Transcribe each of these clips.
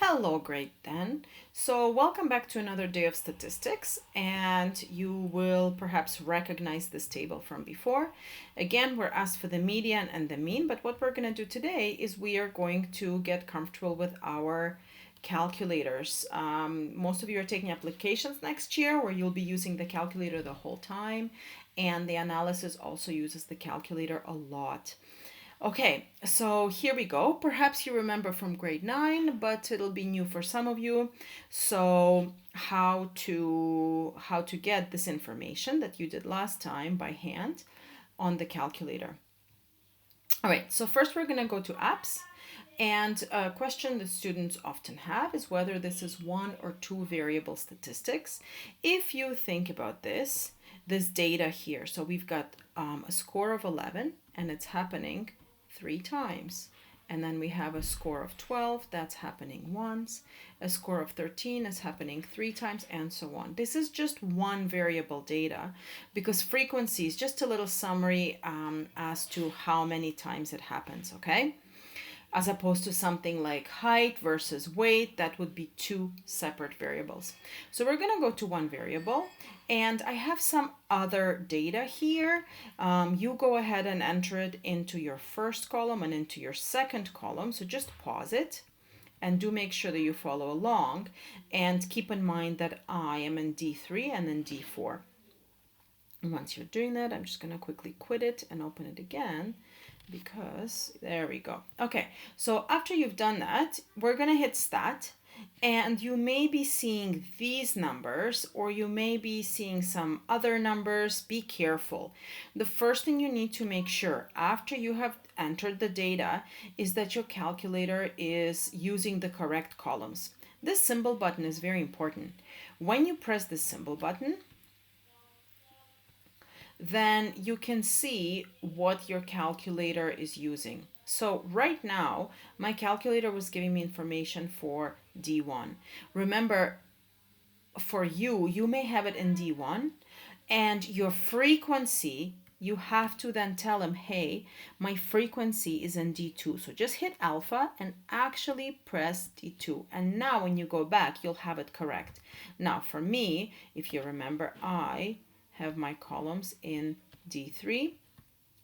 Hello, grade 10. So, welcome back to another day of statistics, and you will perhaps recognize this table from before. Again, we're asked for the median and the mean, but what we're going to do today is we are going to get comfortable with our calculators. Most of you are taking applications next year where you'll be using the calculator the whole time, and the analysis also uses the calculator a lot. Okay, so here we go. Perhaps you remember from grade 9, but it'll be new for some of you. So how to get this information that you did last time by hand on the calculator. All right, so first we're going to go to apps. And a question that students often have is whether this is one or two variable statistics. If you think about this data here, so we've got a score of 11 and it's happening 3 times. And then we have a score of 12, that's happening once. A score of 13 is happening 3 times, and so on. This is just one variable data because frequency is just a little summary as to how many times it happens, okay? As opposed to something like height versus weight, that would be two separate variables. So we're going to go to one variable, and I have some other data here. You go ahead and enter it into your first column and into your second column. So just pause it and do make sure that you follow along, and keep in mind that I am in D3 and in D4. And once you're doing that, I'm just going to quickly quit it and open it again, because there we go. Okay, so after you've done that, we're going to hit stat, and you may be seeing these numbers or you may be seeing some other numbers. Be careful. The first thing you need to make sure after you have entered the data is that your calculator is using the correct columns. This symbol button is very important. When you press this symbol button, then you can see what your calculator is using. So right now, my calculator was giving me information for D1. Remember, for you may have it in D1, and your frequency, you have to then tell him, hey, my frequency is in D2. So just hit alpha and actually press D2. And now when you go back, you'll have it correct. Now for me, if you remember, I have my columns in D3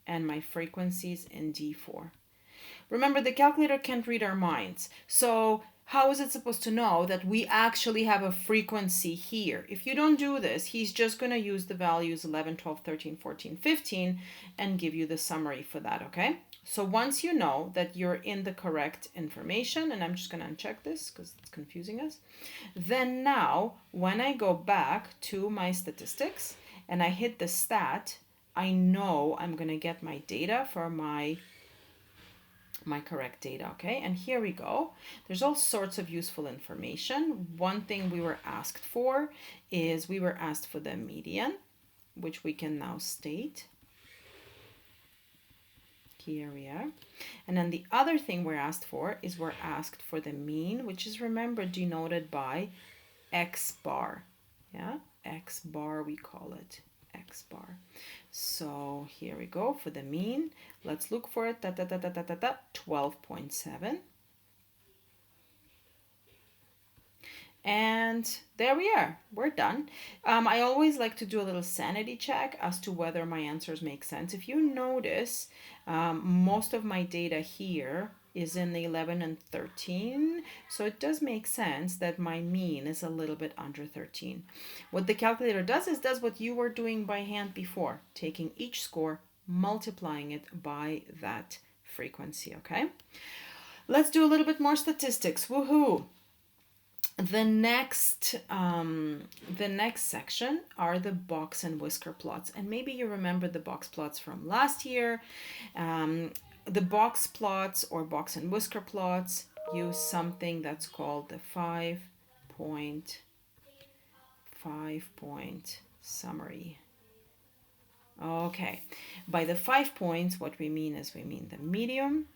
and my frequencies in D4. Remember, the calculator can't read our minds. So how is it supposed to know that we actually have a frequency here? If you don't do this, he's just going to use the values 11, 12, 13, 14, 15 and give you the summary for that, okay? So once you know that you're in the correct information, and I'm just going to uncheck this because it's confusing us, then now when I go back to my statistics and I hit the stat, I know I'm going to get my data for my correct data, okay? And here we go. There's all sorts of useful information. One thing we were asked for is we were asked for the median, which we can now state. Here we are. And then the other thing we're asked for is we're asked for the mean, which is, remember, denoted by X bar. Yeah, X bar we call it. X bar. So here we go for the mean. Let's look for it. 12.7. And there we are. We're done. I always like to do a little sanity check as to whether my answers make sense. If you notice, most of my data here is in the 11 and 13, so it does make sense that my mean is a little bit under 13. What the calculator does is does what you were doing by hand before, taking each score, multiplying it by that frequency, okay? Let's do a little bit more statistics. Woohoo! The next section are the box and whisker plots, and maybe you remember the box plots from last year. The box plots or box and whisker plots use something that's called the 5-point summary. Okay, by the 5 points, what we mean is we mean the medium,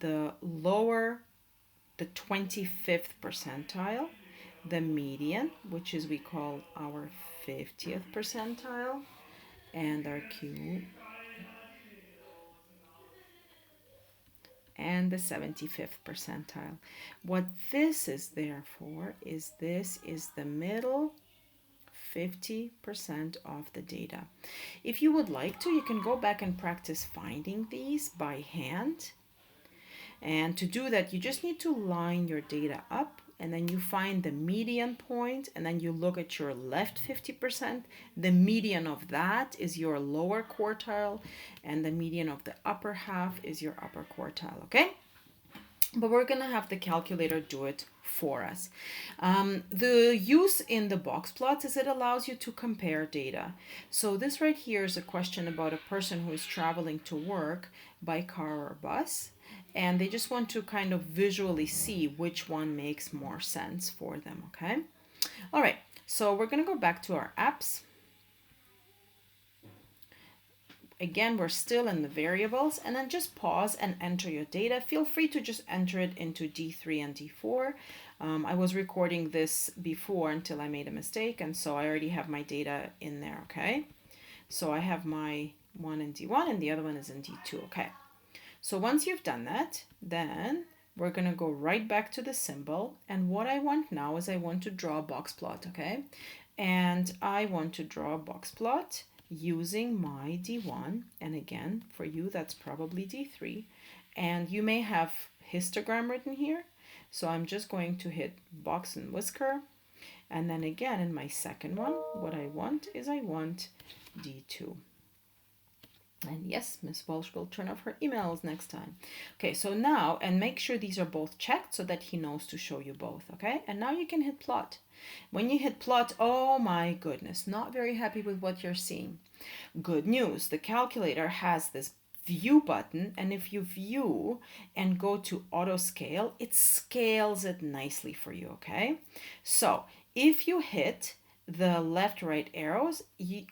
the lower, the 25th percentile, the median, which is we call our 50th percentile, and our Q and the 75th percentile. What this is there for is this is the middle 50% of the data. If you would like to, you can go back and practice finding these by hand. And to do that, you just need to line your data up, and then you find the median point, and then you look at your left 50%. The median of that is your lower quartile, and the median of the upper half is your upper quartile, okay? But we're gonna have the calculator do it for us. The use in the box plots is it allows you to compare data. So this right here is a question about a person who is traveling to work by car or bus, and they just want to kind of visually see which one makes more sense for them, okay? All right, so we're gonna go back to our apps. Again, we're still in the variables, and then just pause and enter your data. Feel free to just enter it into D3 and D4. I was recording this before until I made a mistake, and so I already have my data in there, okay? So I have my one in D1 and the other one is in D2, okay? So once you've done that, then we're gonna go right back to the symbol, and what I want now is I want to draw a box plot, okay? And I want to draw a box plot using my D1, and again, for you, that's probably D3, and you may have histogram written here, so I'm just going to hit box and whisker, and then again, in my second one, what I want is I want D2. And yes, Miss Walsh will turn off her emails next time. Okay, so now, and make sure these are both checked so that he knows to show you both, okay? And now you can hit plot. When you hit plot, oh my goodness, not very happy with what you're seeing. Good news, the calculator has this view button, and if you view and go to auto scale, it scales it nicely for you, okay? So if you hit the left right arrows,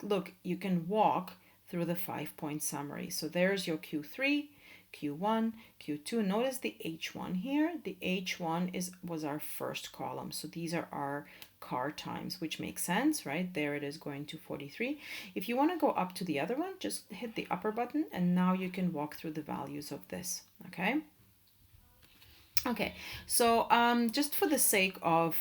look, you can walk through the 5-point summary. So there's your Q3, Q1, Q2. Notice the H1 here. The H1 was our first column. So these are our car times, which makes sense, right? There it is going to 43. If you want to go up to the other one, just hit the upper button, and now you can walk through the values of this, okay? Okay, so just for the sake of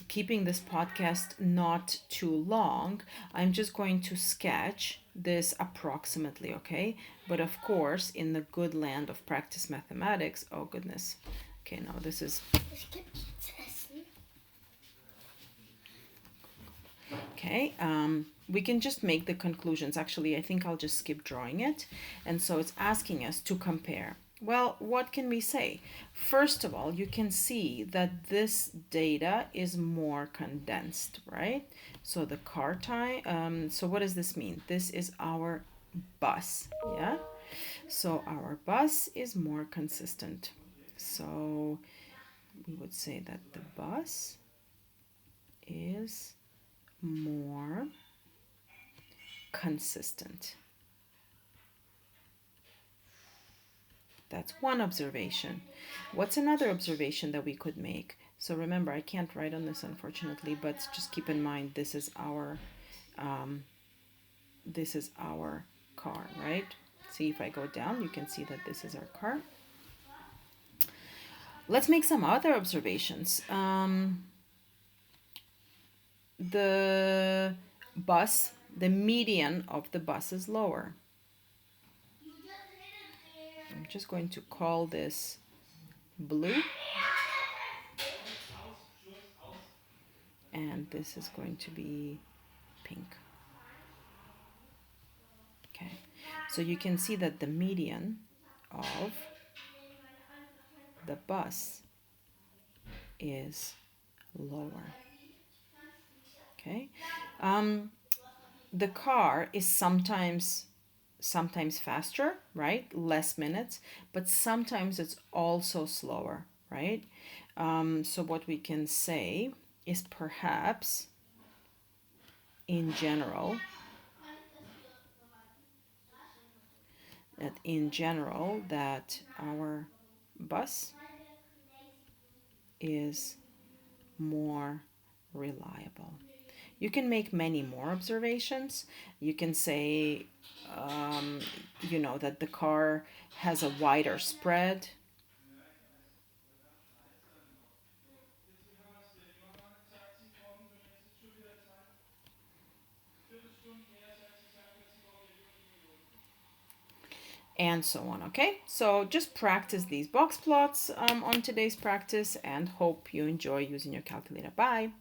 keeping this podcast not too long, I'm just going to sketch this approximately, okay? But of course, in the good land of practice mathematics, oh goodness. Okay, now this is... Okay, we can just make the conclusions. Actually, I think I'll just skip drawing it. And so it's asking us to compare. Well, what can we say? First of all, you can see that this data is more condensed, right? So the car time, so what does this mean? This is our bus, yeah? So our bus is more consistent. So we would say that the bus is more consistent. That's one observation. What's another observation that we could make? So remember, I can't write on this unfortunately, but just keep in mind this is our car, right? See, if I go down, you can see that this is our car. Let's make some other observations. The bus, the median of the bus is lower. I'm just going to call this blue. And this is going to be pink. Okay, so you can see that the median of the bus is lower. Okay, the car is sometimes faster, right? Less minutes, but sometimes it's also slower, right? So what we can say is perhaps in general that our bus is more reliable. You can make many more observations. You can say, that the car has a wider spread. And so on. Okay, so just practice these box plots on today's practice and hope you enjoy using your calculator. Bye.